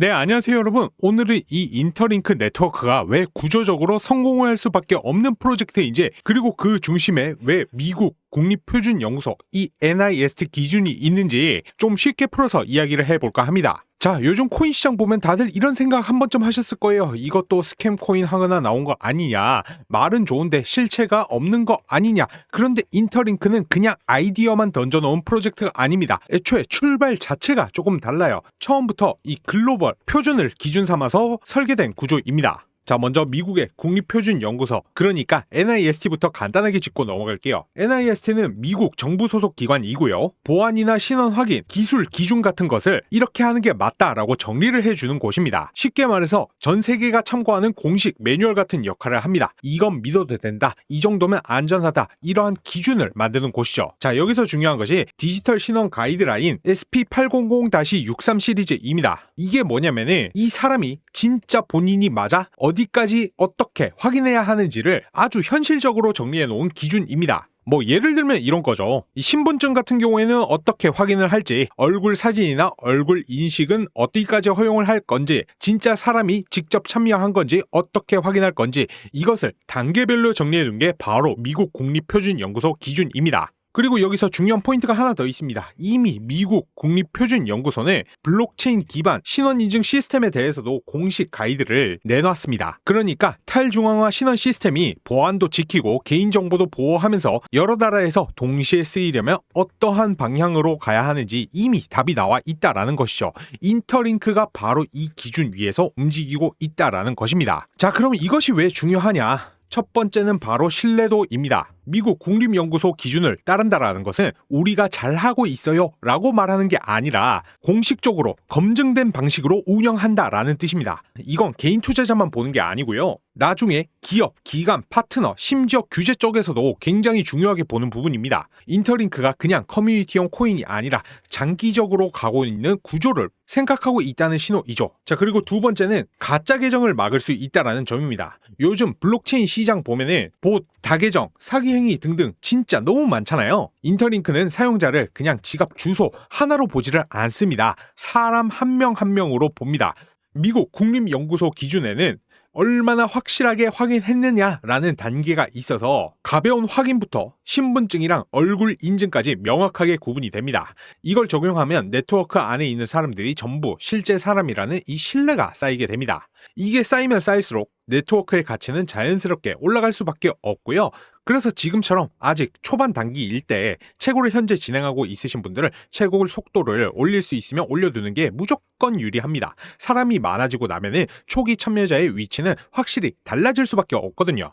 네, 안녕하세요 여러분. 오늘은 이 인터링크 네트워크가 왜 구조적으로 성공할 수밖에 없는 프로젝트인지, 그리고 그 중심에 왜 미국 국립표준연구소 이 NIST 기준이 있는지 좀 쉽게 풀어서 이야기를 해볼까 합니다. 자, 요즘 코인 시장 보면 다들 이런 생각 한 번쯤 하셨을 거예요. 이것도 스캠 코인 하나 나온 거 아니냐, 말은 좋은데 실체가 없는 거 아니냐. 그런데 인터링크는 그냥 아이디어만 던져놓은 프로젝트가 아닙니다. 애초에 출발 자체가 조금 달라요. 처음부터 이 글로벌 표준을 기준 삼아서 설계된 구조입니다. 자, 먼저 미국의 국립표준연구소, 그러니까 NIST부터 간단하게 짚고 넘어갈게요. NIST는 미국 정부 소속 기관이고요. 보안이나 신원 확인, 기술 기준 같은 것을 이렇게 하는 게 맞다라고 정리를 해주는 곳입니다. 쉽게 말해서 전 세계가 참고하는 공식 매뉴얼 같은 역할을 합니다. 이건 믿어도 된다, 이 정도면 안전하다, 이러한 기준을 만드는 곳이죠. 자, 여기서 중요한 것이 디지털 신원 가이드라인 SP800-63 시리즈입니다. 이게 뭐냐면은 이 사람이 진짜 본인이 맞아? 어디까지 어떻게 확인해야 하는지를 아주 현실적으로 정리해 놓은 기준입니다. 뭐 예를 들면 이런 거죠. 이 신분증 같은 경우에는 어떻게 확인을 할지, 얼굴 사진이나 얼굴 인식은 어디까지 허용을 할 건지, 진짜 사람이 직접 참여한 건지 어떻게 확인할 건지, 이것을 단계별로 정리해 둔 게 바로 미국 국립표준연구소 기준입니다. 그리고 여기서 중요한 포인트가 하나 더 있습니다. 이미 미국 국립표준연구소는 블록체인 기반 신원인증 시스템에 대해서도 공식 가이드를 내놨습니다. 그러니까 탈중앙화 신원 시스템이 보안도 지키고 개인정보도 보호하면서 여러 나라에서 동시에 쓰이려면 어떠한 방향으로 가야 하는지 이미 답이 나와 있다라는 것이죠. 인터링크가 바로 이 기준 위에서 움직이고 있다라는 것입니다. 자, 그럼 이것이 왜 중요하냐? 첫 번째는 바로 신뢰도입니다. 미국 국립연구소 기준을 따른다라는 것은 우리가 잘하고 있어요 라고 말하는 게 아니라 공식적으로 검증된 방식으로 운영한다라는 뜻입니다. 이건 개인 투자자만 보는 게 아니고요. 나중에 기업, 기관, 파트너, 심지어 규제 쪽에서도 굉장히 중요하게 보는 부분입니다. 인터링크가 그냥 커뮤니티용 코인이 아니라 장기적으로 가고 있는 구조를 생각하고 있다는 신호이죠. 자, 그리고 두 번째는 가짜 계정을 막을 수 있다는 점입니다. 요즘 블록체인 시장 보면은 봇, 다계정, 사기 행위 등등 진짜 너무 많잖아요. 인터링크는 사용자를 그냥 지갑 주소 하나로 보지를 않습니다. 사람 한 명 한 명으로 봅니다. 미국 국립연구소 기준에는 얼마나 확실하게 확인했느냐라는 단계가 있어서 가벼운 확인부터 신분증이랑 얼굴 인증까지 명확하게 구분이 됩니다. 이걸 적용하면 네트워크 안에 있는 사람들이 전부 실제 사람이라는 이 신뢰가 쌓이게 됩니다. 이게 쌓이면 쌓일수록 네트워크의 가치는 자연스럽게 올라갈 수밖에 없고요. 그래서 지금처럼 아직 초반 단계일 때 채굴을 현재 진행하고 있으신 분들은 채굴 속도를 올릴 수 있으면 올려두는 게 무조건 유리합니다. 사람이 많아지고 나면은 초기 참여자의 위치는 확실히 달라질 수밖에 없거든요.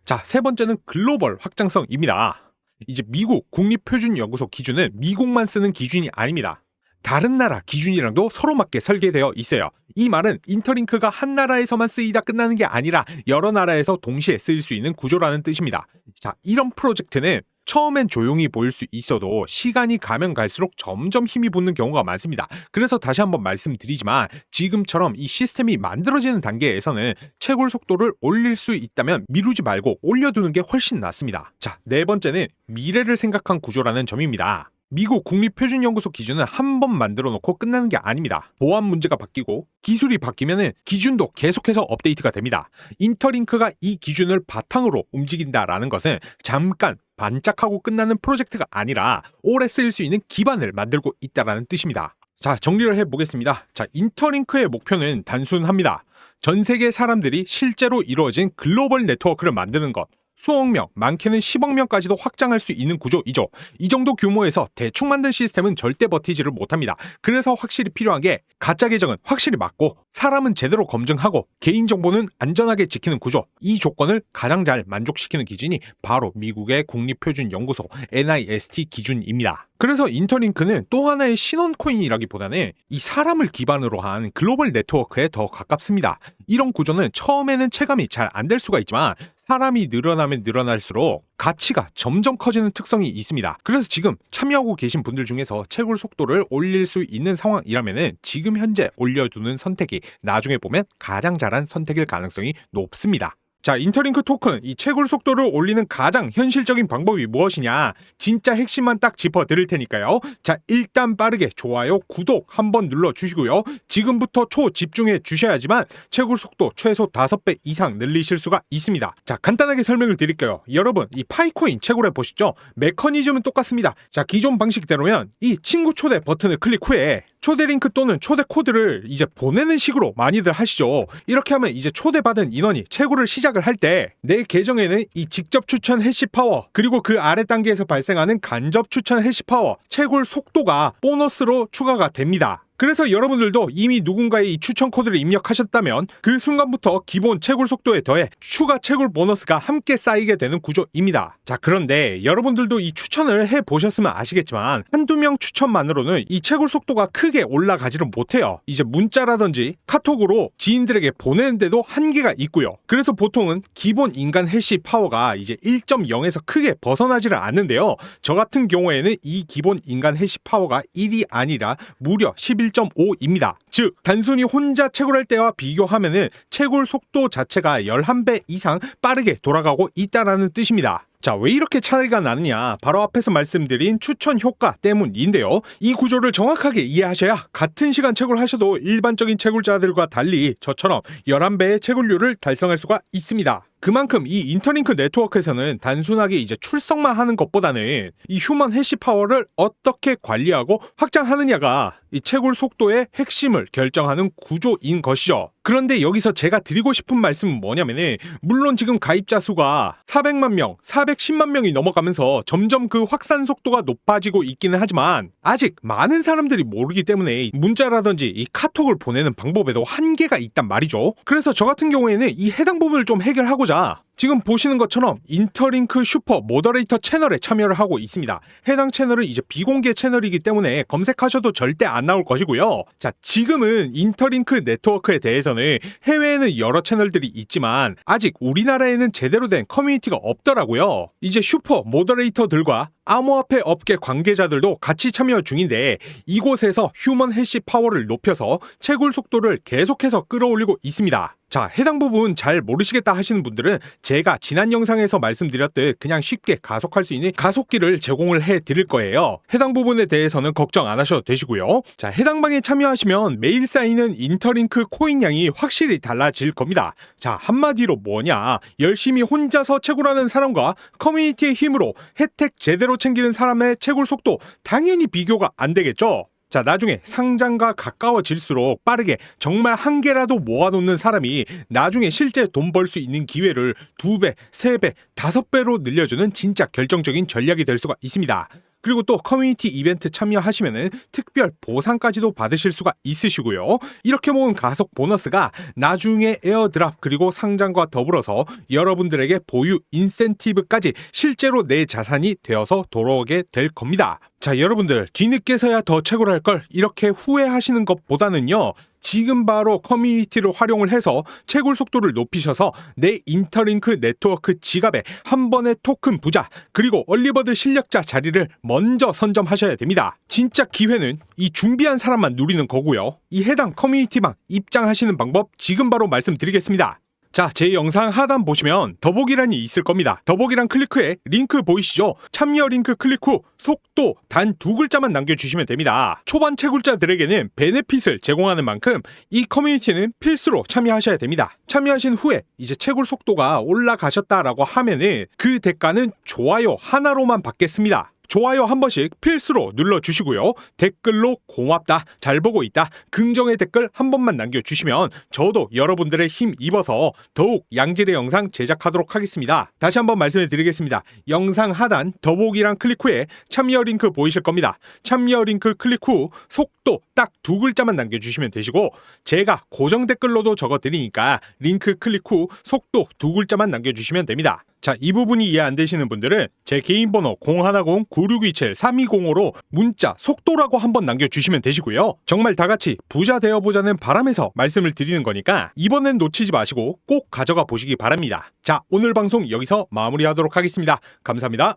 자, 세 번째는 글로벌 확장성입니다. 이제 미국 국립표준연구소 기준은 미국만 쓰는 기준이 아닙니다. 다른 나라 기준이랑도 서로 맞게 설계되어 있어요. 이 말은 인터링크가 한 나라에서만 쓰이다 끝나는 게 아니라 여러 나라에서 동시에 쓰일 수 있는 구조라는 뜻입니다. 자, 이런 프로젝트는 처음엔 조용히 보일 수 있어도 시간이 가면 갈수록 점점 힘이 붙는 경우가 많습니다. 그래서 다시 한번 말씀드리지만 지금처럼 이 시스템이 만들어지는 단계에서는 채굴 속도를 올릴 수 있다면 미루지 말고 올려두는 게 훨씬 낫습니다. 자, 네 번째는 미래를 생각한 구조라는 점입니다. 미국 국립표준연구소 기준은 한 번 만들어 놓고 끝나는 게 아닙니다. 보안 문제가 바뀌고 기술이 바뀌면 기준도 계속해서 업데이트가 됩니다. 인터링크가 이 기준을 바탕으로 움직인다라는 것은 잠깐 반짝하고 끝나는 프로젝트가 아니라 오래 쓰일 수 있는 기반을 만들고 있다는 뜻입니다. 자, 정리를 해보겠습니다. 자, 인터링크의 목표는 단순합니다. 전 세계 사람들이 실제로 이루어진 글로벌 네트워크를 만드는 것. 수억 명, 많게는 10억 명까지도 확장할 수 있는 구조이죠. 이 정도 규모에서 대충 만든 시스템은 절대 버티지를 못합니다. 그래서 확실히 필요한 게 가짜 계정은 확실히 막고 사람은 제대로 검증하고 개인정보는 안전하게 지키는 구조. 이 조건을 가장 잘 만족시키는 기준이 바로 미국의 국립표준연구소 NIST 기준입니다. 그래서 인터링크는 또 하나의 신원코인이라기보다는 이 사람을 기반으로 한 글로벌 네트워크에 더 가깝습니다. 이런 구조는 처음에는 체감이 잘 안 될 수가 있지만 사람이 늘어나면 늘어날수록 가치가 점점 커지는 특성이 있습니다. 그래서 지금 참여하고 계신 분들 중에서 채굴 속도를 올릴 수 있는 상황이라면 지금 현재 올려두는 선택이 나중에 보면 가장 잘한 선택일 가능성이 높습니다. 자, 인터링크 토큰, 이 채굴 속도를 올리는 가장 현실적인 방법이 무엇이냐? 진짜 핵심만 딱 짚어 드릴 테니까요. 자, 일단 빠르게 좋아요, 구독 한번 눌러 주시고요. 지금부터 초집중해 주셔야지만 채굴 속도 최소 5배 이상 늘리실 수가 있습니다. 자, 간단하게 설명을 드릴게요. 여러분, 이 파이코인 채굴해 보시죠. 메커니즘은 똑같습니다. 자, 기존 방식대로면 이 친구 초대 버튼을 클릭 후에 초대 링크 또는 초대 코드를 이제 보내는 식으로 많이들 하시죠. 이렇게 하면 이제 초대받은 인원이 채굴을 시작을 할 때 내 계정에는 이 직접 추천 해시 파워, 그리고 그 아래 단계에서 발생하는 간접 추천 해시 파워, 채굴 속도가 보너스로 추가가 됩니다. 그래서 여러분들도 이미 누군가의 이 추천 코드를 입력하셨다면 그 순간부터 기본 채굴 속도에 더해 추가 채굴 보너스가 함께 쌓이게 되는 구조입니다. 자, 그런데 여러분들도 이 추천을 해보셨으면 아시겠지만 한두 명 추천만으로는 이 채굴 속도가 크게 올라가지를 못해요. 이제 문자라든지 카톡으로 지인들에게 보내는데도 한계가 있고요. 그래서 보통은 기본 인간 해시 파워가 이제 1.0에서 크게 벗어나지를 않는데요. 저 같은 경우에는 이 기본 인간 해시 파워가 1이 아니라 무려 11.5입니다. 즉 단순히 혼자 채굴할 때와 비교하면은 채굴 속도 자체가 11배 이상 빠르게 돌아가고 있다라는 뜻입니다. 자, 왜 이렇게 차이가 나느냐? 바로 앞에서 말씀드린 추천 효과 때문인데요. 이 구조를 정확하게 이해하셔야 같은 시간 채굴하셔도 일반적인 채굴자들과 달리 저처럼 11배의 채굴률을 달성할 수가 있습니다. 그만큼 이 인터링크 네트워크에서는 단순하게 이제 출석만 하는 것보다는 이 휴먼 해시 파워를 어떻게 관리하고 확장하느냐가 이 채굴 속도의 핵심을 결정하는 구조인 것이죠. 그런데 여기서 제가 드리고 싶은 말씀은 뭐냐면은, 물론 지금 가입자 수가 400만 명, 410만 명이 넘어가면서 점점 그 확산 속도가 높아지고 있기는 하지만 아직 많은 사람들이 모르기 때문에 문자라든지 이 카톡을 보내는 방법에도 한계가 있단 말이죠. 그래서 저 같은 경우에는 이 해당 부분을 좀 해결하고자 지금 보시는 것처럼 인터링크 슈퍼 모더레이터 채널에 참여를 하고 있습니다. 해당 채널은 이제 비공개 채널이기 때문에 검색하셔도 절대 안 나올 것이고요. 자, 지금은 인터링크 네트워크에 대해서는 해외에는 여러 채널들이 있지만 아직 우리나라에는 제대로 된 커뮤니티가 없더라고요. 이제 슈퍼 모더레이터들과 암호화폐 업계 관계자들도 같이 참여 중인데 이곳에서 휴먼 해시 파워를 높여서 채굴 속도를 계속해서 끌어올리고 있습니다. 자, 해당 부분 잘 모르시겠다 하시는 분들은 제가 지난 영상에서 말씀드렸듯 그냥 쉽게 가속할 수 있는 가속기를 제공을 해 드릴 거예요. 해당 부분에 대해서는 걱정 안 하셔도 되시고요. 자, 해당 방에 참여하시면 매일 쌓이는 인터링크 코인 양이 확실히 달라질 겁니다. 자, 한마디로 뭐냐, 열심히 혼자서 채굴하는 사람과 커뮤니티의 힘으로 혜택 제대로 챙기는 사람의 채굴 속도 당연히 비교가 안 되겠죠. 자, 나중에 상장과 가까워질수록 빠르게 정말 한 개라도 모아놓는 사람이 나중에 실제 돈 벌 수 있는 기회를 2배, 3배, 5배로 늘려주는 진짜 결정적인 전략이 될 수가 있습니다. 그리고 또 커뮤니티 이벤트 참여하시면은 특별 보상까지도 받으실 수가 있으시고요. 이렇게 모은 가속 보너스가 나중에 에어드랍 그리고 상장과 더불어서 여러분들에게 보유 인센티브까지 실제로 내 자산이 되어서 돌아오게 될 겁니다. 자, 여러분들 뒤늦게서야 더 채굴할 걸 이렇게 후회하시는 것보다는요, 지금 바로 커뮤니티를 활용을 해서 채굴 속도를 높이셔서 내 인터링크 네트워크 지갑에 한 번의 토큰 부자 그리고 얼리버드 실력자 자리를 먼저 선점하셔야 됩니다. 진짜 기회는 이 준비한 사람만 누리는 거고요. 이 해당 커뮤니티방 입장하시는 방법 지금 바로 말씀드리겠습니다. 자, 제 영상 하단 보시면 더보기란이 있을 겁니다. 더보기란 클릭 후에 링크 보이시죠? 참여 링크 클릭 후 속도 단 2글자만 남겨주시면 됩니다. 초반 채굴자들에게는 베네핏을 제공하는 만큼 이 커뮤니티는 필수로 참여하셔야 됩니다. 참여하신 후에 이제 채굴 속도가 올라가셨다라고 하면은 그 대가는 좋아요 하나로만 받겠습니다. 좋아요 한 번씩 필수로 눌러주시고요. 댓글로 고맙다, 잘 보고 있다, 긍정의 댓글 한 번만 남겨주시면 저도 여러분들의 힘 입어서 더욱 양질의 영상 제작하도록 하겠습니다. 다시 한번 말씀을 드리겠습니다. 영상 하단 더보기란 클릭 후에 참여 링크 보이실 겁니다. 참여 링크 클릭 후 속도 딱 2글자만 남겨주시면 되시고 제가 고정 댓글로도 적어드리니까 링크 클릭 후 속도 2글자만 남겨주시면 됩니다. 자, 이 부분이 이해 안 되시는 분들은 제 개인 번호 010-9627-3205로 문자 속도라고 한번 남겨주시면 되시고요. 정말 다 같이 부자 되어보자는 바람에서 말씀을 드리는 거니까 이번엔 놓치지 마시고 꼭 가져가 보시기 바랍니다. 자, 오늘 방송 여기서 마무리하도록 하겠습니다. 감사합니다.